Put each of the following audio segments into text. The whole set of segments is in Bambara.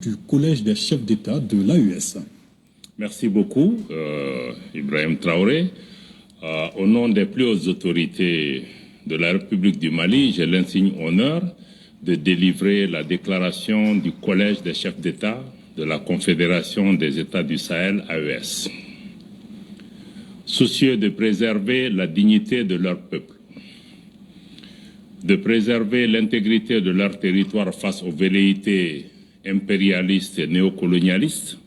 Du Collège des chefs d'État de l'AES. Merci beaucoup, Ibrahim Traoré. Au nom des plus hautes autorités de la République du Mali, j'ai l'insigne honneur de délivrer la déclaration du Collège des chefs d'État de la Confédération des États du Sahel, AES. Soucieux de préserver la dignité de leur peuple, de préserver l'intégrité de leur territoire face aux velléités impérialistes et néocolonialistes,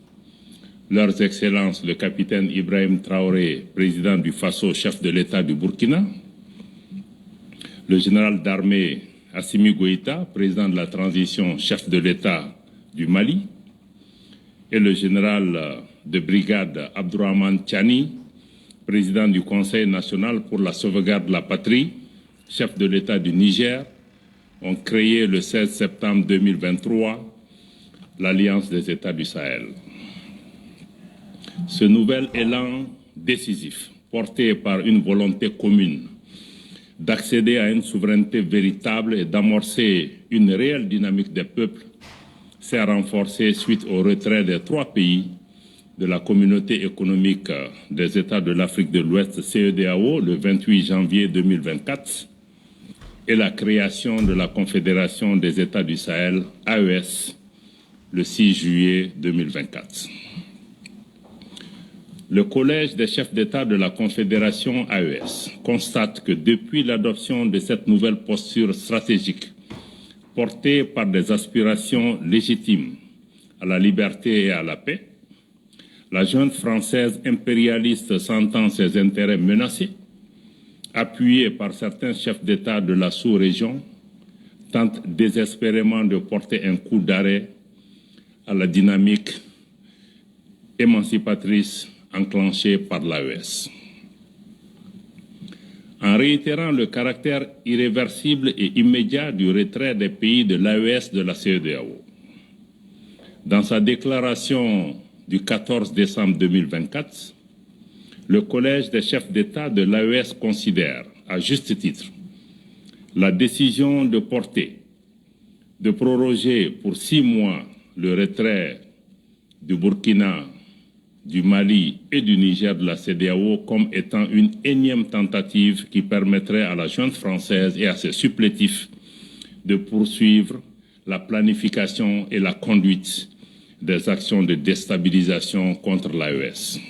Leurs Excellences le capitaine Ibrahim Traoré, président du Faso, chef de l'État du Burkina, le général d'armée Assimi Goïta, président de la transition, chef de l'État du Mali, et le général de brigade Abdourahmane Tchani, président du Conseil national pour la sauvegarde de la patrie, chef de l'État du Niger, ont créé le 16 septembre 2023 l'Alliance des États du Sahel. Ce nouvel élan décisif, porté par une volonté commune d'accéder à une souveraineté véritable et d'amorcer une réelle dynamique des peuples, s'est renforcé suite au retrait des 3 pays de la Communauté économique des États de l'Afrique de l'Ouest, CEDEAO, le 28 janvier 2024, et la création de la Confédération des États du Sahel, AES, le 6 juillet 2024. Le Collège des chefs d'État de la Confédération AES constate que depuis l'adoption de cette nouvelle posture stratégique, portée par des aspirations légitimes à la liberté et à la paix, la junte française impérialiste sentant ses intérêts menacés, appuyée par certains chefs d'État de la sous-région, tente désespérément de porter un coup d'arrêt à la dynamique émancipatrice enclenchée par l'AES. En réitérant le caractère irréversible et immédiat du retrait des pays de l'AES de la CEDEAO, dans sa déclaration du 14 décembre 2024, le Collège des chefs d'État de l'AES considère, à juste titre, la décision de proroger pour 6 mois le retrait du Burkina, du Mali et du Niger de la CEDEAO comme étant une énième tentative qui permettrait à la junte française et à ses supplétifs de poursuivre la planification et la conduite des actions de déstabilisation contre l'AES.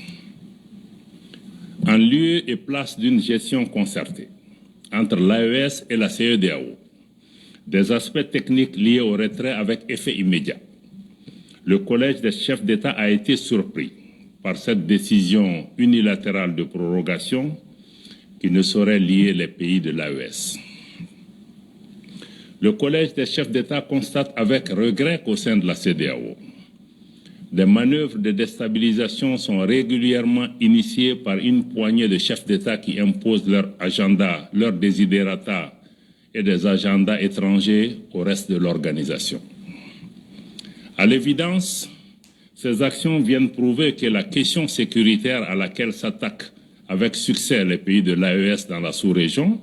En lieu et place d'une gestion concertée entre l'AES et la CEDEAO, des aspects techniques liés au retrait avec effet immédiat, le Collège des chefs d'État a été surpris par cette décision unilatérale de prorogation qui ne saurait lier les pays de l'AES. Le Collège des chefs d'État constate avec regret qu'au sein de la CEDEAO, des manœuvres de déstabilisation sont régulièrement initiées par une poignée de chefs d'État qui imposent leur agenda, leurs desiderata et des agendas étrangers au reste de l'organisation. À l'évidence, ces actions viennent prouver que la question sécuritaire à laquelle s'attaquent avec succès les pays de l'AES dans la sous-région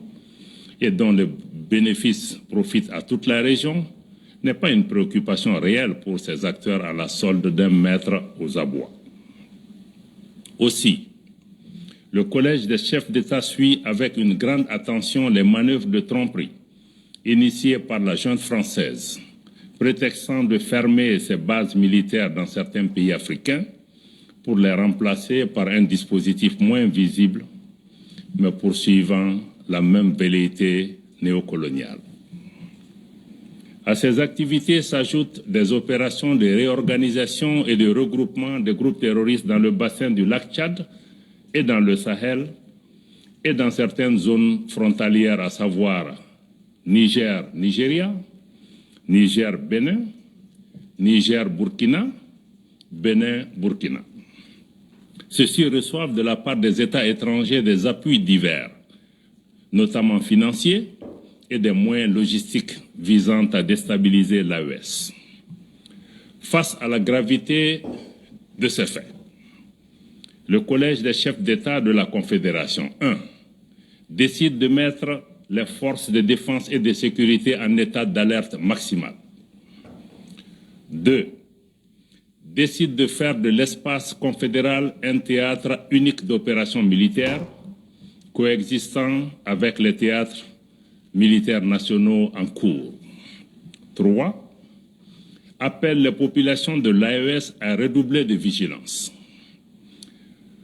et dont le bénéfice profite à toute la région n'est pas une préoccupation réelle pour ces acteurs à la solde d'un maître aux abois. Aussi, le Collège des chefs d'État suit avec une grande attention les manœuvres de tromperie initiées par la junte française, prétextant de fermer ses bases militaires dans certains pays africains pour les remplacer par un dispositif moins visible, mais poursuivant la même velléité néocoloniale. À ces activités s'ajoutent des opérations de réorganisation et de regroupement des groupes terroristes dans le bassin du lac Tchad et dans le Sahel et dans certaines zones frontalières, à savoir Niger-Nigeria, Niger-Bénin, Niger-Burkina, Bénin-Burkina. Ceux-ci reçoivent de la part des États étrangers des appuis divers, notamment financiers, et des moyens logistiques visant à déstabiliser l'AES. Face à la gravité de ces faits, le Collège des chefs d'État de la Confédération, 1, décide de mettre les forces de défense et de sécurité en état d'alerte maximale. 2. décide de faire de l'espace confédéral un théâtre unique d'opérations militaires, coexistant avec les théâtres militaires nationaux en cours. 3. Appelle les populations de l'AES à redoubler de vigilance,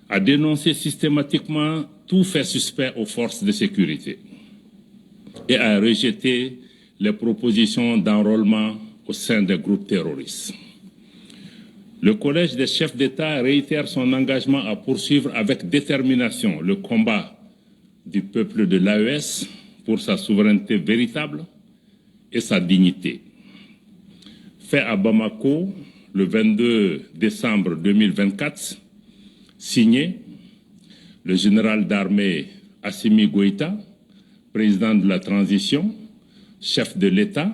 à dénoncer systématiquement tout fait suspect aux forces de sécurité et à rejeter les propositions d'enrôlement au sein des groupes terroristes. Le Collège des chefs d'État réitère son engagement à poursuivre avec détermination le combat du peuple de l'AES pour sa souveraineté véritable et sa dignité. Fait à Bamako le 22 décembre 2024, signé le général d'armée Assimi Goïta, président de la transition, chef de l'État,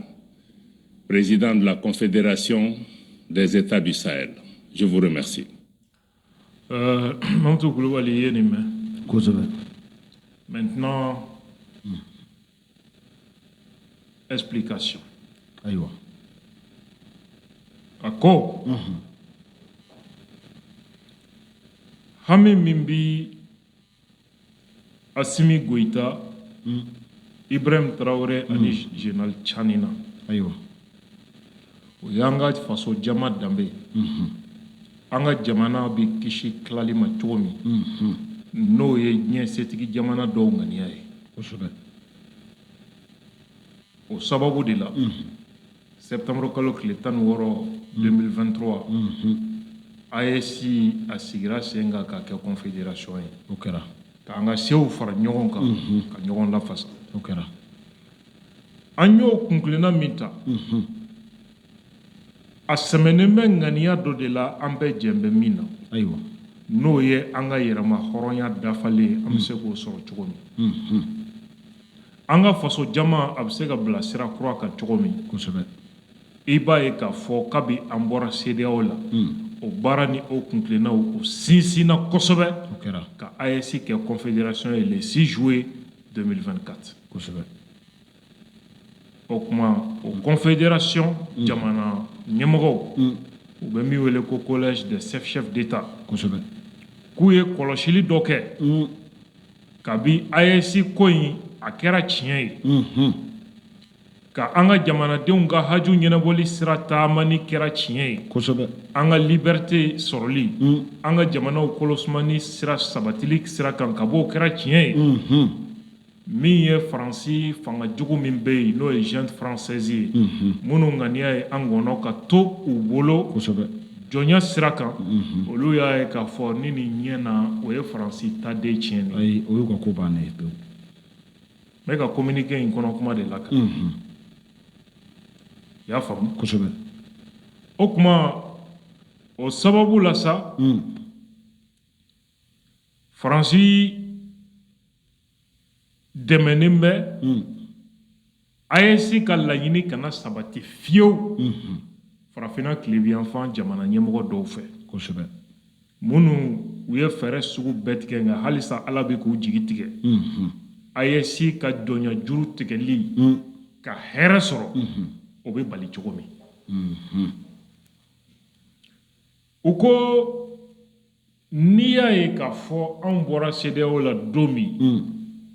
président de la Confédération des États du Sahel. Je vous remercie. Maintenant, explication. Aïwa. Ako. Hami Mimbi Assimi Goïta, Ibrahim Traoré ani Général Tchanina. Aïwa. Yanga faso jama dambe. Anga jamana bi kishi klali ma chomi. No ye nye setigi jamana do ngania ye. O sababu de la. Septembre kalo kile tan woro 2023. AEC asigira senga ka ke confédération ye. Okera. Ka anga sew fara ɲɔgɔn kan ka ɲɔgɔn lafasa. Okera. An y'o kunkilenna min ta. A sɛmɛnen bɛ ŋaniya dɔ de la an bɛɛ jɛn bɛ min na. Ayiwa. N'o ye an ka yɛrɛma hɔrɔnya dafalen an bɛ se k'o sɔrɔ cogo min. An ka faso jama a bɛ se ka bila sira kura kan cogo min. Kosɛbɛ. I b'a ye k'a fɔ kabi an bɔra CEDEAO la. O baara ni o kunkilennaw o sinsinna kosɛbɛ. O kɛra. Ka AEC kɛ confédération ye le 6 juillet 2024. Kosɛbɛ. O kuma o confédération jamana ɲɛmɔgɔw u bɛ min wele ko collège des chefs d'État kosɛbɛ k'u ye kɔlɔsili dɔ kɛ kabi AEC ko in a kɛra tiɲɛ ye ka an ka jamanadenw ka haju ɲɛnabɔli sira taamani kɛra tiɲɛ ye kosɛbɛ an ka liberté sɔrɔli an ka jamanaw kɔlɔsumani sira sabatili sira kan ka bɔ o kɛra tiɲɛ ye min ye Faransi fanga jugu min bɛ yen n'o ye junte française ye minnu ŋaniya ye an gɔnɔ ka to u bolo jɔnya sira kan olu y'a ye k'a fɔ ni nin ɲɛ na o ye Faransi taden tiɲɛ ayi o y'u ka ko bannen ye pewu n bɛ ka communiqué in kɔnɔ kuma de la kan i y'a faamu kosɛbɛ o kuma o sababu la sa Faransi dɛmɛnen bɛ AEC ka laɲini kana sabati fiyewu farafinna tilebiyanfan jamana ɲɛmɔgɔ dɔw fɛ kosɛbɛ minnu u ye fɛɛrɛ sugu bɛɛ tigɛ nka halisa ala bɛ k'u jigi tigɛ AEC ka jɔnya juru tigɛli ka hɛrɛ sɔrɔ o bɛ bali cogo min u ko n'i y'a ye k'a fɔ anw bɔra CEDEAO la don min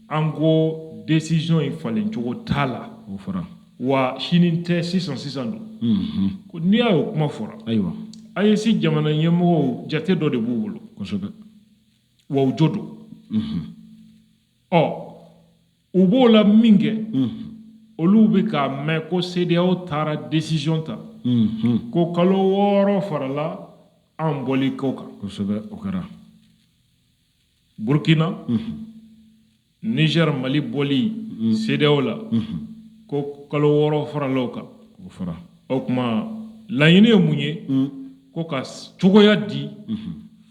an ko décision in falen cogo t'a la o fɔra wa sini tɛ sisan don ko n'i y'a ye o kuma fɔra ayiwa AEC jamana ɲɛmɔgɔw jate dɔ de b'u bolo kosɛbɛ wa u jo don u b'o la min kɛ olu bɛ k'a mɛn ko CEDEAO taara décision ta ko kalo 6 farala an bɔli ko kan kosɛbɛ o kɛra Burkina Niger Mali bɔli CEDEAO la ko kalo 6 farala o kan o fɔra o kuma laɲini ye mun ye ko ka cogoya di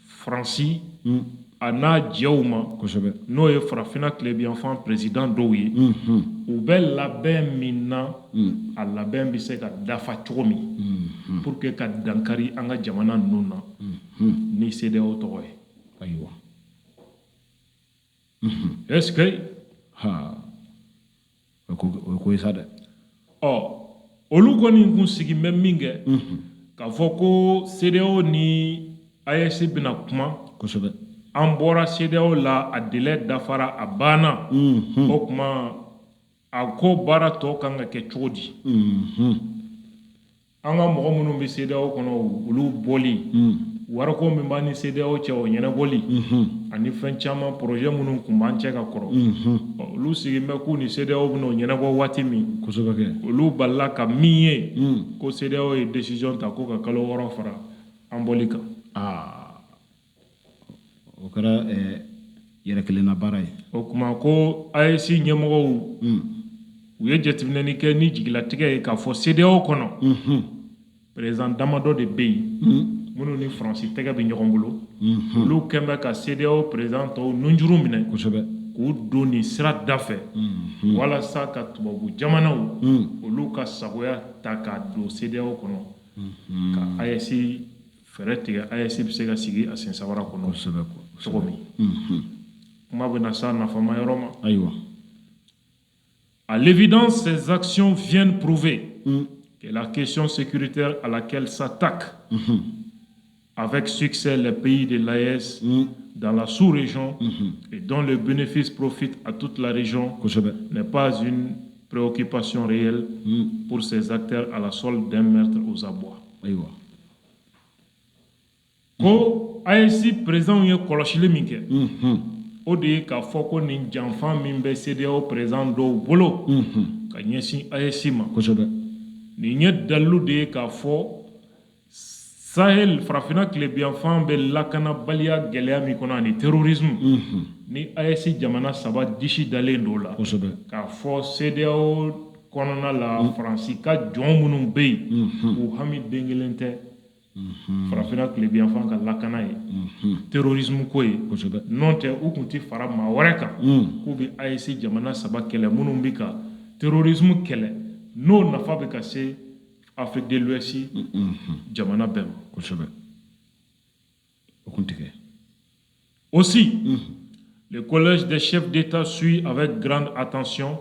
Faransi a n'a jɛw ma kosɛbɛ n'o ye farafinna tilebiyanfan président dɔw ye u bɛ labɛn min na a labɛn bɛ se ka dafa cogo min pour que ka dankari an ka jamana ninnu na ni CEDEAO tɔgɔ ye ayiwa est-ce que ha o ye ko ye sa dɛ olu kɔni kun sigi bɛ min kɛ k'a fɔ ko CEDEAO ni AES bɛna kuma kosɛbɛ an bɔra CEDEAO la a délai dafara a banna o kuma a ko baara tɔ kan ka kɛ cogo di an ka mɔgɔ minnu bɛ CEDEAO kɔnɔ olu bɔli wariko min b'an ni CEDEAO cɛ o ɲɛnabɔli ani fɛn caman projet minnu kun b'an cɛ ka kɔrɔ olu sigin bɛ k'u ni CEDEAO bɛna o ɲɛnabɔ waati min kosɛbɛ kɛ olu balila ka min ye ko CEDEAO ye décision ta ko ka kalo 6 fara an bɔli kan o kɛra yɛrɛ kelenna baara ye o kuma ko AES ɲɛmɔgɔw u ye jateminɛni kɛ ni jigilatigɛ ye k'a fɔ CEDEAO kɔnɔ président damadɔ de bɛ yen minnu ni Faransi tɛgɛ bɛ ɲɔgɔn bolo olu kɛn bɛ ka CEDEAO président tɔw nunjuru minɛ kosɛbɛ k'u don nin sira da fɛ walasa ka tubabu jamanaw olu ka sagoya ta k'a don CEDEAO kɔnɔ ka AES fɛrɛ tigɛ AES bɛ se ka sigi a sen sabara kɔnɔ cogo min kuma bɛ na s'a nafama yɔrɔ ma ayiwa. À l'évidence, ces actions viennent prouver que la question sécuritaire à laquelle s'attaquent avec succès les pays de l'AES dans la sous-région et dont le bénéfice profite à toute la région n'est pas une préoccupation réelle pour ces acteurs à la solde d'un meurtre aux abois. Ko AES président ye kɔlɔsili min kɛ o de ye k'a fɔ ko nin janfan min bɛ CEDEAO président dɔw bolo ka ɲɛsin AES ma nin ye dalilu de ye k'a fɔ Sahel farafina tilebiyanfan bɛ lakanabaliya gɛlɛya min kɔnɔ ani terrorisme ni AES jamana saba disi dalen don la k'a fɔ CEDEAO kɔnɔna la Faransi ka jɔn minnu bɛ yen u hami den kelen tɛ farafina tilebiyanfan ka lakana ye terrorisme ko ye n'o tɛ u tun tɛ fara maa wɛrɛ kan k'u bɛ AES jamana saba kɛlɛ minnu bɛ ka terrorisme kɛlɛ n'o nafa bɛ ka se Afrique de l'Ouest jamana bɛɛ ma. Aussi, le collège des chefs d'État suit avec grande attention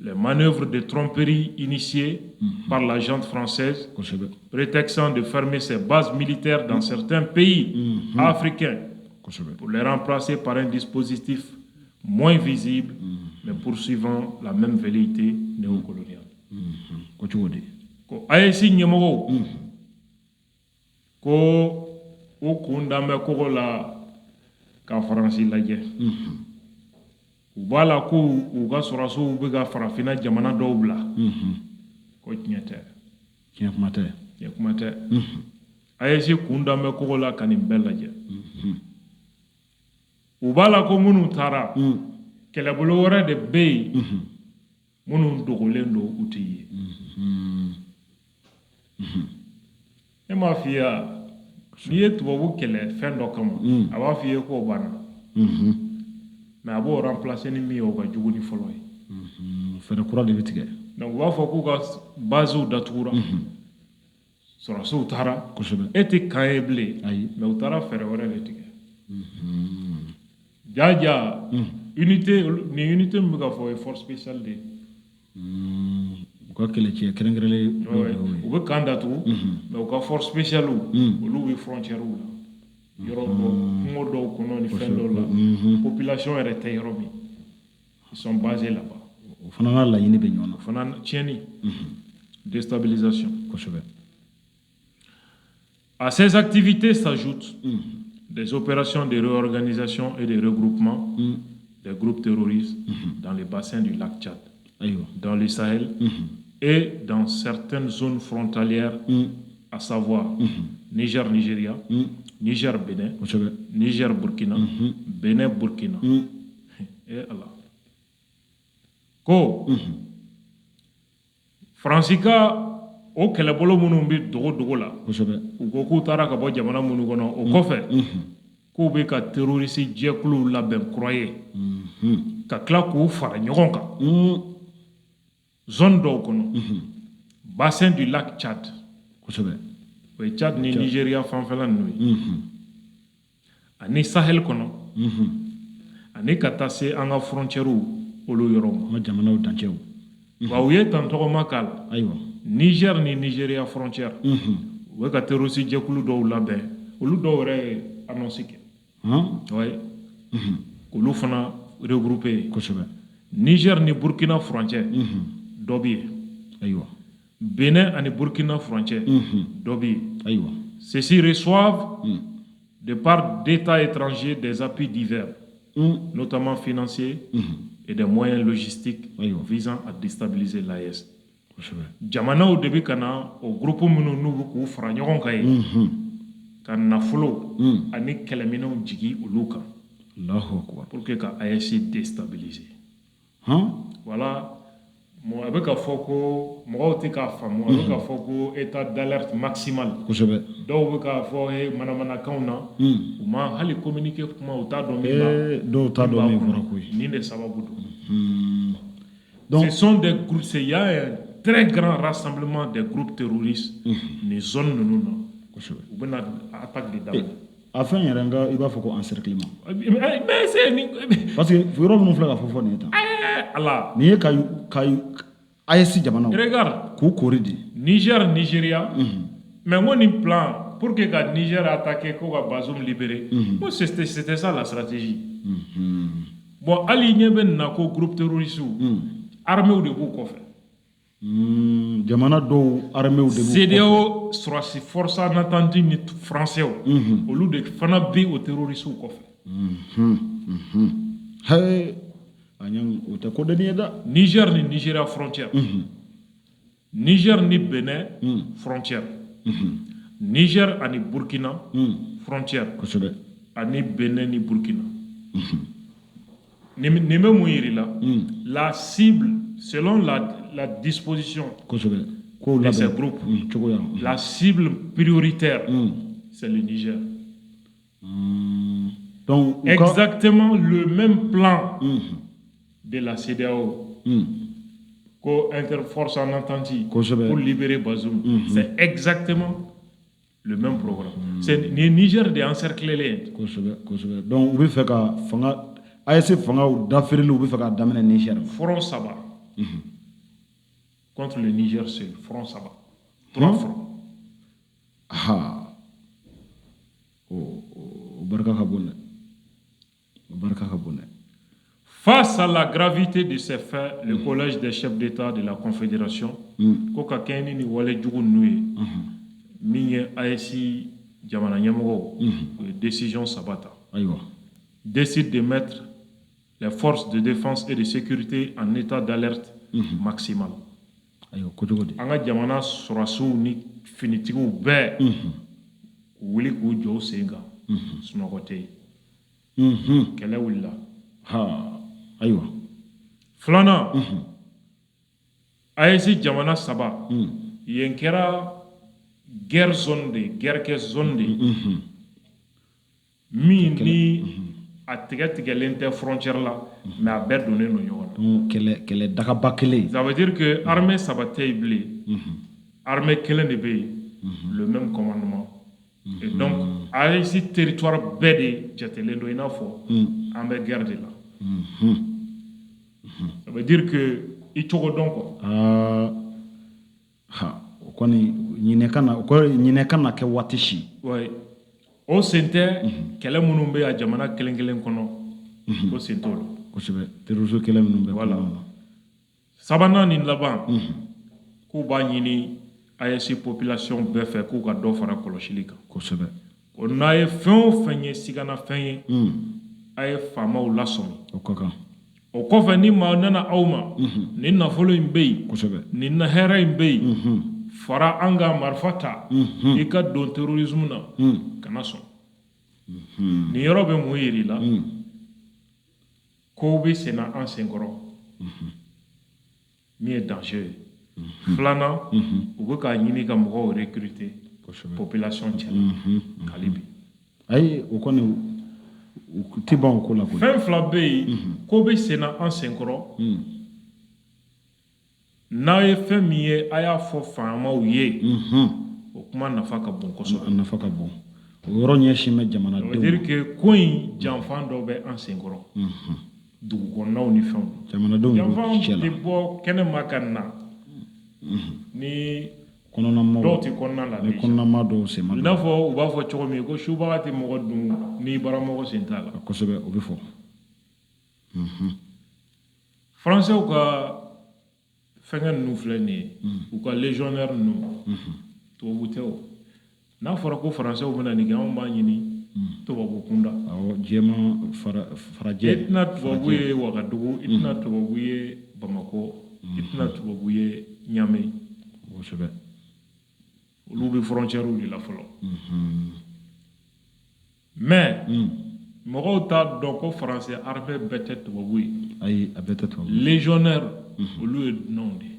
les manœuvres de tromperie initiées par la junte française, prétextant de fermer ses bases militaires dans certains pays africains pour les remplacer par un dispositif moins visible, mais poursuivant la même velléité néocoloniale. Ko AES ɲɛmɔgɔw ko u kun danbɛ kogo la ka Faransi lajɛ u b'a la ko u ka sɔrɔsiw bɛ ka farafina jamana dɔw bila ko tiɲɛ tɛ tiɲɛ kuma tɛ AES kun danbɛ kogo la ka nin bɛɛ lajɛ u b'a la ko minnu taara kɛlɛbolo wɛrɛ de bɛ yen minnu dogolen don u tɛ ye e m'a f'i ye n'i ye tubabu kɛlɛ fɛn dɔ kama a b'a f'i ye k'o banna mais a b'o remplacer ni min ye o ka jugu ni fɔlɔ ye fɛɛrɛ kura de bɛ tigɛ donc u b'a fɔ k'u ka basew datugura sɔrɔsiw taara e tɛ kan ye bilen mais u taara fɛɛrɛ wɛrɛ de tigɛ jaja unité ni unité min bɛ ka fɔ o ye force spéciale de ye u ka kɛlɛcɛ kɛrɛnkɛrɛnlen u bɛ kan datugu mais u ka force spéciale olu bɛ frontière la yɔrɔ dɔ kungo dɔw kɔnɔ ni fɛn dɔw la population yɛrɛ tɛ yɔrɔ min ils sont basés là-bas o fana n'a laɲini bɛ ɲɔgɔn na o fana tiɲɛni déstabilisation à ces activités s'ajoutent des opérations de réorganisation et de regroupement des groupes terroristes dans les bassins du lac Tchad, dans le Sahel et dans certaines zones frontalières, à savoir Niger-Nigeria, Niger-Bénin, Niger-Burkina, Bénin-Burkina. Et Allah. Ko Fransika o kɛlɛbolo minnu bɛ dogo la u ko k'u taara ka bɔ jamana minnu kɔnɔ o kɔfɛ k'u bɛ ka terroriste jɛkuluw labɛn kura ye ka tila k'u fara ɲɔgɔn kan zone dɔw kɔnɔ bassin du lac Tchad o ye Tchad ni Nigeria fanfɛla ninnu ye ani Sahel kɔnɔ ani ka taa se an ka frontières olu yɔrɔ ma jamanaw dancɛw wa u ye tantɔgɔma k'a la Niger ni Nigeria frontière u bɛ ka terroriste jɛkulu dɔw labɛn olu dɔw yɛrɛ ye annonce kɛ ouais olu fana regroupé kosɛbɛ Niger ni Burkina frontière dɔ bɛ yen ayiwa Bénin ani Burkina frontière dɔ bɛ yen ayiwa ceux-ci reçoivent de part d'États étrangers des appuis divers notamment financiers et des moyens logistiques visant à déstabiliser l'AES jamanaw de bɛ ka na o groupe minnu n'u bɛ k'u fara ɲɔgɔn kan ye ka nafolo ani kɛlɛminɛnw jigi olu kan pour que ka AES déstabiliser voilà a bɛ ka fɔ ko mɔgɔw tɛ k'a faamu a bɛ ka fɔ ko état d'alerte maximale dɔw bɛ k'a fɔ manamanakanw na u ma hali communiqué kuma u t'a dɔn min b'a dɔw t'a dɔn min fɔra ko ye nin de sababu don ce sont des groupes il y a un très grand rassemblement des groupes terroristes ni zone ninnu na u bɛna attaque de daminɛ a fɛn yɛrɛ nka i b'a fɔ ko encerclement mais c'est parce que yɔrɔ minnu filɛ ka fɔ nin ye tan ala nin ye ka AES jamanaw regarde k'u kori de Niger Nigeria mais n ko nin plan pour que ka Niger attaquer ko ka Bazoum libérer ko c'était ça la stratégie bon hali ɲɛ bɛ nin na ko groupe terroriste armée de b'u kɔfɛ jamana dɔw armée de b'u kɔfɛ CEDEAO sɔrɔsi force en attente ni français olu de fana bɛ o terroriste kɔfɛ hey anyang o tɛ ko deni ye da Niger ni Nigeria frontière Niger ni Benin frontière Niger ani Burkina frontière kosɛbɛ ani Benin ni Burkina nin bɛ mun yir'i la cible selon la disposition de ces groupes la cible prioritaire c'est le Niger donc exactement le même plan de la CEDEAO ko interforce en entente pour libérer Bazoum c'est exactement le même programme c'est ni Niger de encercler donc u bɛ fɛ ka fanga AES fangaw dafirili u bɛ fɛ ka daminɛ Niger front saba contre le Niger seul front saba 3 fronts o barika ka bon dɛ face à la gravité de ces faits le collège des chefs d'État de la Confédération ko ka kɛɲɛ ni wale jugu ninnu ye min ye AES jamana ɲɛmɔgɔw décision saba ta décide de mettre les forces de défense et de sécurité en état d'alerte maximale an ka jamana sɔrɔsiw ni finitigiw bɛɛ k'u wuli k'u jɔ u sen kan sunɔgɔ tɛ yen kɛlɛ wulila filanan AES jamana saba yen kɛra guerre zone de guerre kɛ zone de min ni a tigɛlen tɛ frontière la mais a bɛɛ donnen don ɲɔgɔn na kɛlɛ dagaba kelen ça veut dire que armée saba tɛ yen bilen armée kelen de bɛ yen le même commandement et donc AES territoire bɛɛ de jatelen don i n'a fɔ an bɛ guerre de la ça veut dire que i cogo dɔn quoi o kɔni ɲinɛ kana kɛ waati si o sen tɛ kɛlɛ minnu bɛ a jamana kelen kelen kɔnɔ o sen t'o la kosɛbɛ terrorisme kɛlɛ minnu bɛ voilà sabanan ni laban k'u b'a ɲini AES population bɛɛ fɛ k'u ka dɔ fara kɔlɔsili kan kosɛbɛ o n'a ye fɛn o fɛn ye siganafɛn ye a ye faamaw lasɔmi o ka kan o kɔfɛ ni maa nana aw ma nin nafolo in bɛ yen nin hɛrɛ in bɛ yen fara an ka marifa ta i ka don terrorisme na kana sɔn nin yɔrɔ bɛ mun yir'i la kow bɛ senna an senkɔrɔ min ye danger ye filanan u bɛ k'a ɲini ka mɔgɔw recruter population cɛla hali bi ayi o kɔni u tɛ ban o ko la koyi fɛn fila bɛ yen ko bɛ senna an senkɔrɔ n'a ye fɛn min ye a y'a fɔ faamaw ye o kuma nafa ka bon kosɛbɛ a nafa ka bon o yɔrɔ ɲɛsin bɛ jamanadenw ça veut dire que ko in janfan dɔ bɛ an senkɔrɔ dugukɔnɔnaw ni fɛnw jamanadenw janfan tɛ bɔ kɛnɛma ka na ni kɔnɔnamaw dɔw tɛ kɔnɔna la ni déjà. kɔnɔnama dɔw sen ma I n'a fɔ u b'a fɔ cogo min ko subaga tɛ mɔgɔ dun n'i bara mɔgɔ sen t'a la. kosɛbɛ o bɛ fɔ Français ka fɛngɛ ninnu filɛ nin ye u ka légionnaire ninnu tubabu tɛ o n'a fɔra ko Français bɛna nin kɛ anw b'a ɲini tubabu kunda. awɔ jɛma farajɛ I tɛna tubabu ye Wagadugu i tɛna tubabu ye Bamako i tɛna tubabu ye Niamey kosɛbɛ olu bɛ frontière de la fɔlɔ mais mɔgɔw t'a dɔn ko Français armée bɛɛ tɛ tubabu ye ayi a bɛɛ tɛ tubabu légionnaire olu ye dunanw de ye.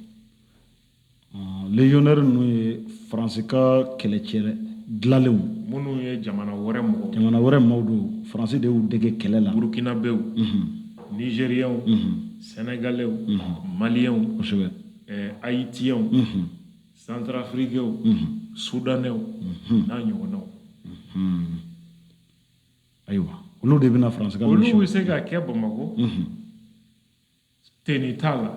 légionnaire ninnu ye faransi ka kɛlɛcɛ dilanlenw minnu ye jamana wɛrɛ mɔgɔw jamana wɛrɛ maaw don faransi de y'u dege kɛlɛ la burkinabɛw nigériens sénégalais maliens kosɛbɛ haïtiens centrafricains soudanais n'a ɲɔgɔnnaw ayiwa olu de bɛna faransi ka olu mission bɛ se ka kɛ Bamako tenni t'a la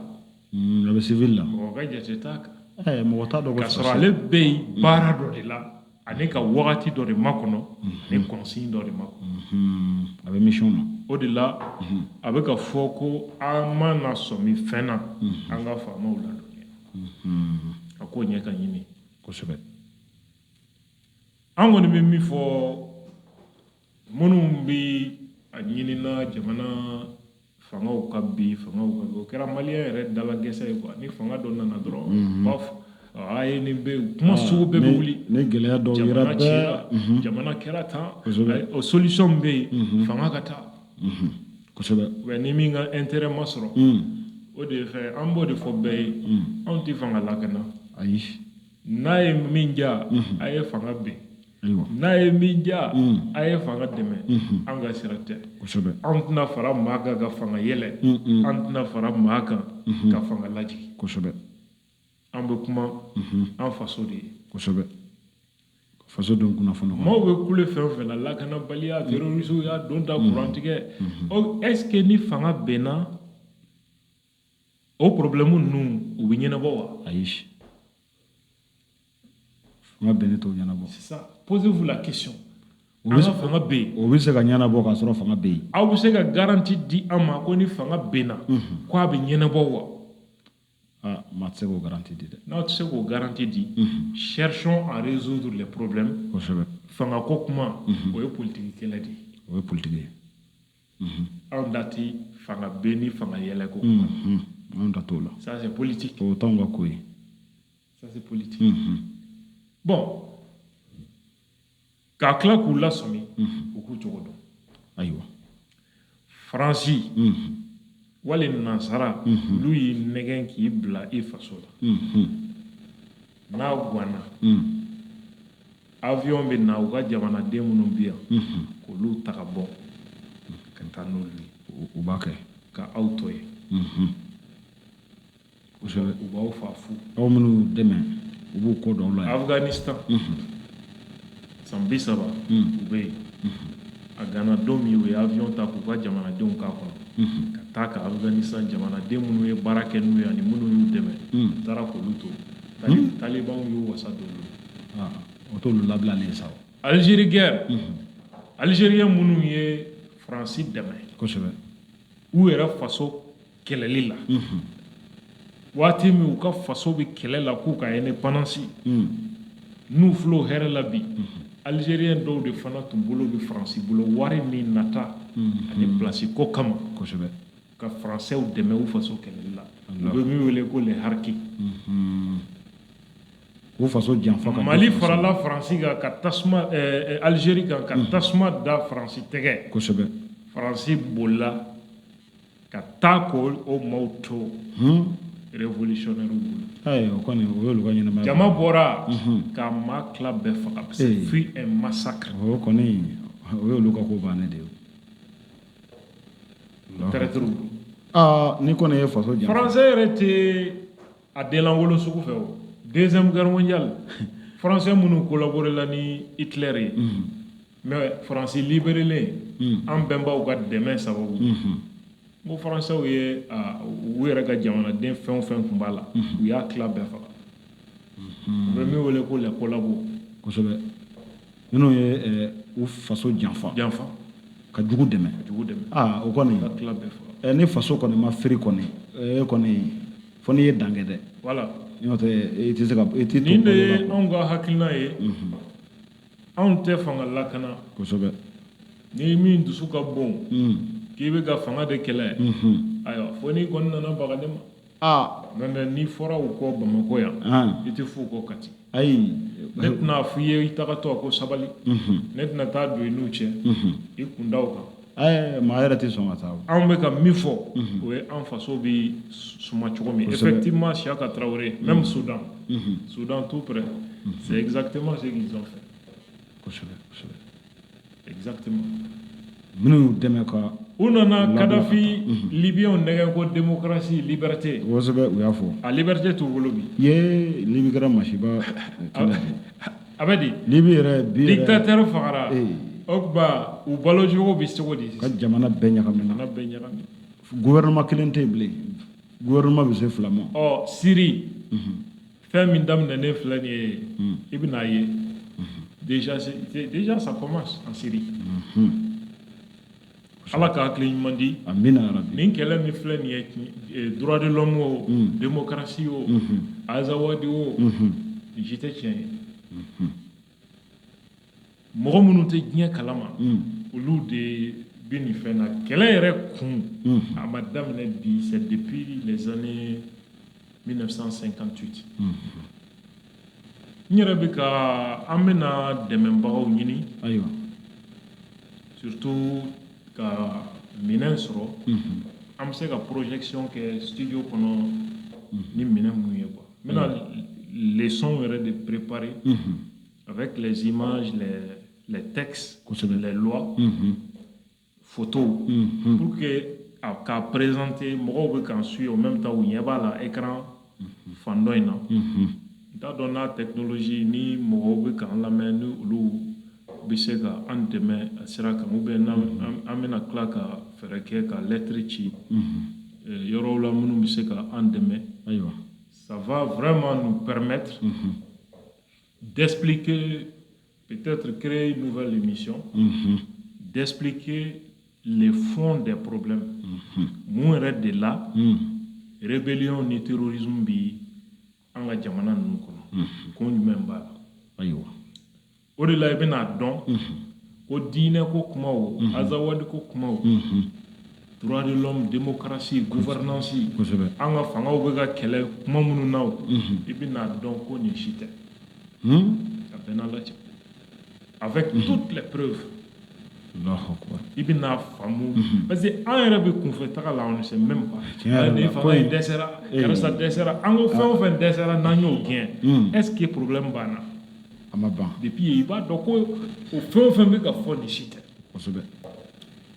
a bɛ civil la mɔgɔ ka jate t'a kan mɔgɔ t'a dɔn ko k'a sɔrɔ ale bɛ yen baara dɔ de la ani ka wagati dɔ de makɔnɔ ani consigne dɔ de makɔnɔ a bɛ mission na o de la a bɛ ka fɔ ko an mana sɔmi fɛn na an ka faamaw ladɔnniya a k'o ɲɛ ka ɲini kosɛbɛ an kɔni bɛ min fɔ minnu bɛ a ɲinina jamana fangaw ka bi fangaw ka bi o kɛra maliyɛn yɛrɛ dalagɛsɛ ye quoi ni fanga dɔ nana dɔrɔn u b'a fɔ a ye nin bɛ kuma sugu bɛɛ bɛ wuli ni gɛlɛya dɔw yera jamana cira jamana kɛra tan o solution bɛ yen fanga ka taa kosɛbɛ ni min ka intérêt ma sɔrɔ o de fɛ an b'o de fɔ bɛɛ ye anw tɛ fanga lakana ayi n'a ye min diya a ye fanga ben ayiwa n'a ye min diya a ye fanga dɛmɛ an ka sira tɛ kosɛbɛ an tɛna fara maa kan ka fanga yɛlɛ an tɛna fara maa kan ka fanga lajigin kosɛbɛ an bɛ kuma an faso de ye kosɛbɛ faso denw kunnafoni maaw bɛ kule fɛn o fɛn na lakanabaliya terroristes y'a don ta kurantigɛ est ce que ni fanga bɛnna o problème ninnu u bɛ ɲɛnabɔ wa ayi fanga bɛnnen t'o ɲɛnabɔ c'est ça posez-vous la question an ka fanga bɛ yen o bɛ se ka ɲɛnabɔ k'a sɔrɔ fanga bɛ yen aw bɛ se ka garantie di an ma ko ni fanga bɛnna ko a bɛ ɲɛnabɔ wa maa tɛ se k'o garantie di dɛ n'aw tɛ se k'o garantie di cherchons à résoudre les problèmes kosɛbɛ fanga ko kuma o ye politique kɛlɛ de ye o ye politique ye anw da tɛ fanga bɛ ni fanga yɛlɛ ko kuma anw da t'o la ça c'est politique o t'anw ka ko ye ça c'est politique bon k'a tila k'u lasɔmi u k'u cogo dɔn ayiwa faransi wali nansara olu y'i nɛgɛn k'i bila i faso la n'a ganna avion bɛ na u ka jamanaden minnu bɛ yan k'olu ta ka bɔ ka taa n'olu ye u b'a kɛ ka aw to yen kosɛbɛ u b'aw fa fu aw minnu dɛmɛ u b'u kɔ don aw la yan Afghanistan san 30 u bɛ yen a ganna don min u ye avion ta k'u ka jamanadenw k'a kɔnɔ ka taa ka Afghanistan jamanaden minnu ye baara kɛ n'u ye ani minnu y'u dɛmɛ u taara k'olu to talibanw y'u wasa don olu o t'olu labilalen sa Algérie guerre Algériens minnu ye Faransi dɛmɛ kosɛbɛ u yɛrɛ faso kɛlɛli la waati min u ka faso bɛ kɛlɛ la k'u ka indépendance n'u filɛ o hɛrɛ la bi Algérien dɔw de fana tun bolo bɛ Faransi bolo wari ni nata ani place ko kama kosɛbɛ ka Français dɛmɛ u faso kɛlɛli la u bɛ min wele ko les harkis u faso janfa ka Mali farala Faransi kan ka tasuma Algérie kan ka tasuma da Faransi tɛgɛ kosɛbɛ Faransi bolila ka taa k'o maaw to révolutionnaire bolo o kɔni o y'olu ka ɲɛnamaya jama bɔra ka maa tila bɛɛ faga c'est fut un massacre o kɔni o y'olu ka ko bannen de ye traître ni kɔni ye faso janfa Français yɛrɛ tɛ a denlankolo sugu fɛ o deuxième guerre mondiale Français minnu collaboré la ni Hitler ye mais Faransi libéré an bɛnbaw ka dɛmɛ sababu n ko Français ye u yɛrɛ ka jamanaden fɛn o fɛn tun b'a la u y'a tila bɛɛ faga u bɛ min wele ko les collabos kosɛbɛ minnu ye u faso janfa ka jugu dɛmɛ o kɔni ka tila bɛɛ fɔ ni faso kɔni ma firi kɔni kɔni fo n'i ye dan kɛ dɛ voilà n'o tɛ i tɛ se ka i tɛ nin de ye anw ka hakilina ye anw tɛ fanga lakana kosɛbɛ ni min dusu ka bon k'i bɛ ka fanga de kɛlɛ ayiwa fo n'i kɔni nana baga ne ma mais n'i fɔra u kɔ Bamakɔ yan i tɛ f'u kɔ Kati ayi ne tɛna f'i ye i tagatɔ ko sabali ne tɛna taa don i n'u cɛ i kun da o kan maa yɛrɛ tɛ sɔn ka taa anw bɛ ka min fɔ o ye an faso bɛ suma cogo min effectivement Siaka Traoré même Soudan tout près c'est exactement ce qu'ils ont fait kosɛbɛ kosɛbɛ exactement minnu y'u dɛmɛ ka u nana Kadhafi Libyɛnw nɛgɛ ko démocratie liberté kosɛbɛ u y'a fɔ a liberté t'u bolo bi Libi kɛra masiba a bɛ di Libi yɛrɛ bi dictateur fagara o tuma u balo cogo bɛ cogo di ka jamana bɛɛ ɲagamina gouvernement kelen tɛ yen bilen gouvernement bɛ se fila ma Syrie fɛn min daminɛnen filɛ nin ye i bɛn'a ye déjà ça commence en Syrie ala ka hakili ɲuman di amina yarabi nin kɛlɛ min filɛ nin ye droit de l'homme o démocratie o azawadi o nin si tɛ tiɲɛ ye mɔgɔ minnu tɛ diɲɛ kalama olu de bɛ nin fɛn na kɛlɛ yɛrɛ kun a ma daminɛ bi c'est depuis les années 1958 n yɛrɛ bɛ ka an bɛna dɛmɛbagaw ɲini ayiwa surtout ka minɛn sɔrɔ an bɛ se ka projection kɛ studio kɔnɔ ni minɛn minnu ye quoi n bɛna leçon yɛrɛ de préparer avec les images les textes les lois photos pour que k'a présenter mɔgɔw bɛ k'an suit en même temps u ɲɛ b'a la écran fan dɔ in na n t'a dɔn n'a technologie ni mɔgɔw bɛ k'an lamɛn ni olu bɛ se ka an dɛmɛ a sira kan ou bien an bɛna tila ka fɛɛrɛ kɛ ka lettre ci yɔrɔw la minnu bɛ se ka an dɛmɛ ça va vraiment nous permettre d'expliquer, peut-être créer une nouvelle émission, d'expliquer les fonds des problèmes. Mun yɛrɛ de la rébellion ni terrorisme bi an ka jamana ninnu kɔnɔ ko jumɛn b'a la o de la i bɛna dɔn ko diinɛ ko kuma o azawadi ko kuma o droit de l'homme démocratie gouvernance an ka fangaw bɛ ka kɛlɛ kuma minnu na o i bɛna dɔn ko nin si tɛ a bɛɛ n'a lajɛ avec toutes les preuves i bɛna faamu parce que an yɛrɛ bɛ kunfɛ taga la on ne sait même pas ni fanga in dɛsɛra karisa dɛsɛra an ko fɛn o fɛn dɛsɛra n'an y'o gɛn est ce que problème b'an na a ma ban depuis yen i b'a dɔn ko o fɛn o fɛn bɛ ka fɔ nin si tɛ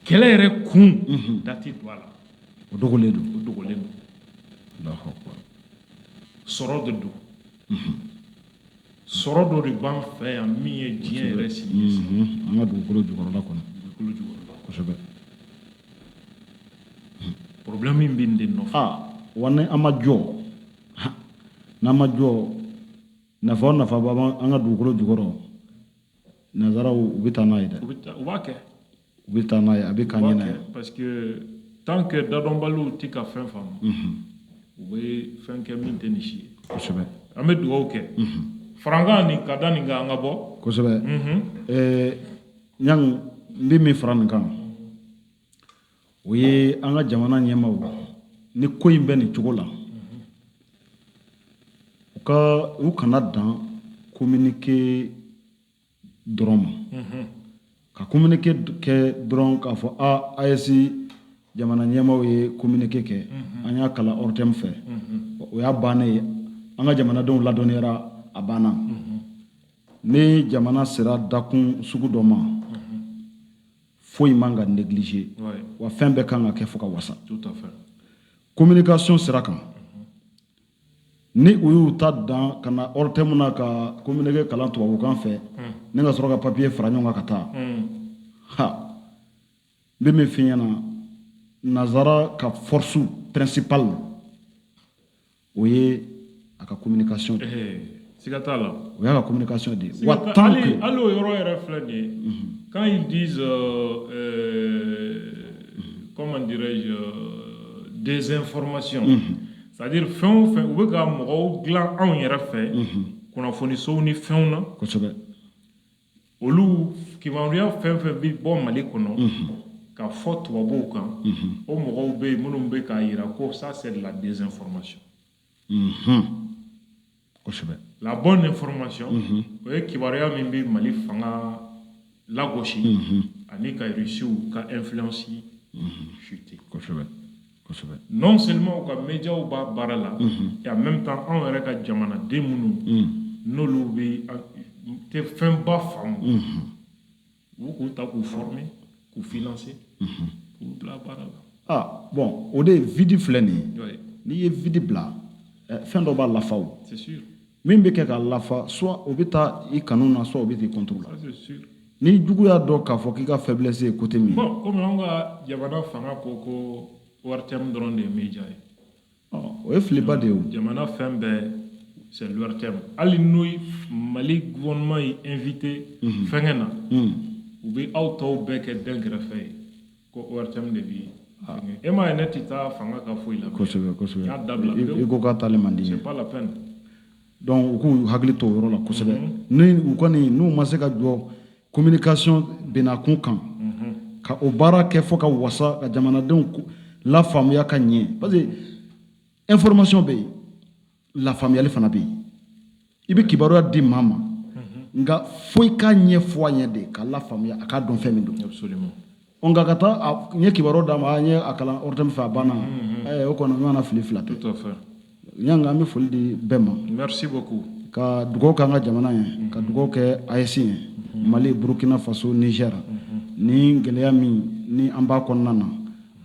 kɛlɛ yɛrɛ kun dati don a la o dogolen don sɔrɔ de don sɔrɔ dɔ de b'an fɛ yan min ye diɲɛ yɛrɛ sigi an ka dugukolo jukɔrɔla kɔnɔ kosɛbɛ problème min bɛ nin de nɔfɛ wa ni an ma jɔ n'an ma jɔ nafa o nafa b'an an ka dugukolo jukɔrɔ nanzaraw u bɛ taa n'a ye dɛ u b'a kɛ u bɛ taa n'a ye a bɛ k'an ɲɛna yan parce que tant que dadɔnbaliw tɛ ka fɛn faamu u bɛ fɛn kɛ min tɛ nin si ye kosɛbɛ an bɛ dugawu kɛ farankan nin ka da nin kan an ka bɔ kosɛbɛ ɲang n bɛ min fara nin kan o ye an ka jamana ɲɛmaaw ni ko in bɛ nin cogo la u kana dan communiqué dɔrɔn ma ka communiqué kɛ dɔrɔn k'a fɔ AES jamana ɲɛmaaw ye communiqué kɛ an y'a kalan ORTM fɛ o y'a bannen ye an ka jamanadenw ladɔnniyara a banna ni jamana sera dakun sugu dɔ ma foyi man ka négliger wa fɛn bɛɛ kan ka kɛ fo ka wasa communication sira kan ni u y'u ta dan ka na ORTM na ka communiqué kalan tubabukan fɛ ni ka sɔrɔ ka papier fara ɲɔgɔn kan ka taa n bɛ min f'i ɲɛna nazara ka force principale o ye a ka communication Sigatala. o y'a ka communication de ye wa tant que Allo yoro yɛrɛ filɛ nin ye quand ils disent comment dirais-je désinformation c'est-à-dire fɛn o fɛn u bɛ ka mɔgɔw dilan anw yɛrɛ fɛ kunnafonisow ni fɛnw na kosɛbɛ olu kibaruya fɛn fɛn bɛ bɔ Mali kɔnɔ ka fɔ tubabuw kan o mɔgɔw bɛ yen minnu bɛ k'a yira ko ça c'est de la désinformation kosɛbɛ la bonne information o ye kibaruya min bɛ Mali fanga lagosi ani ka Rusiw ka influence chuter kosɛbɛ kosɛbɛ non seulement u ka médiaw b'a baara la et en même temps anw yɛrɛ ka jamanaden minnu n'olu bɛ tɛ fɛnba faamu u k'u ta k'u former k'u financer k'u bila baara la. ah bon o de ye vide filɛ nin ye Ouais, n'i ye vide bila fɛn dɔ b'a lafa o c'est sûr, min bɛ kɛ k'a lafa soit o bɛ taa i kanu na soit o bɛ taa i contre la ça c'est sûr. ni jugu y'a dɔn k'a fɔ k'i ka faiblesse ye côté min Bon, comme anw ka jamana fanga ko ko ORTM dɔrɔn de ye média ye. o ye filiba de ye o Jamana fɛn bɛɛ c'est l'ORTM. Hali n'o Mali gouvernement yi invité fɛngɛ na u bɛ aw tɔw bɛɛ kɛ dɛnkɛrɛfɛ ye ko ORTM de bi fɛngɛ. E m'a ye ne tɛ taa fanga ka foyi la. kosɛbɛ kosɛbɛ N y'a dabila i ko k'a taale man di n ye c'est pas la peine. donc u k'u hakili to o yɔrɔ la kosɛbɛ ni u kɔni n'u ma se ka jɔ communication bɛnna kun kan ka o baara kɛ fɔ ka wasa ka jamanadenw lafaamuya ka ɲɛ parce que information bɛ yen lafaamuyali fana bɛ yen i bɛ kibaruya di maa ma nka fo i k'a ɲɛfɔ a ɲɛ de ka lafaamuya a k'a dɔn fɛn min don Absolument. nka ka taa n ye kibaruya d'a ma n ye a kalan ORTM fɛ a banna o kɔni ɲɔgɔnna fili fila tɛ Tout à fait. ɲanga an bɛ foli di bɛɛ ma Merci beaucoup. ka dugawu k'an ka jamana ye ka dugawu kɛ AES ye Mali Burkina Faso Niger ni gɛlɛya min ni an b'a kɔnɔna na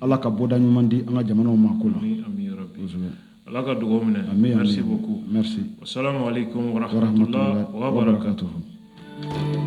ala ka bɔda ɲuman di an ka jamanaw ma ko la Ami ya Rabbi. kosɛbɛ Allah ka dugawu minɛ. Amin, Merci amin. beaucoup. Merci Assalamu alaikum wa wa rahmatullahi rahmatullahi wa wa barakatuh. barakatuhu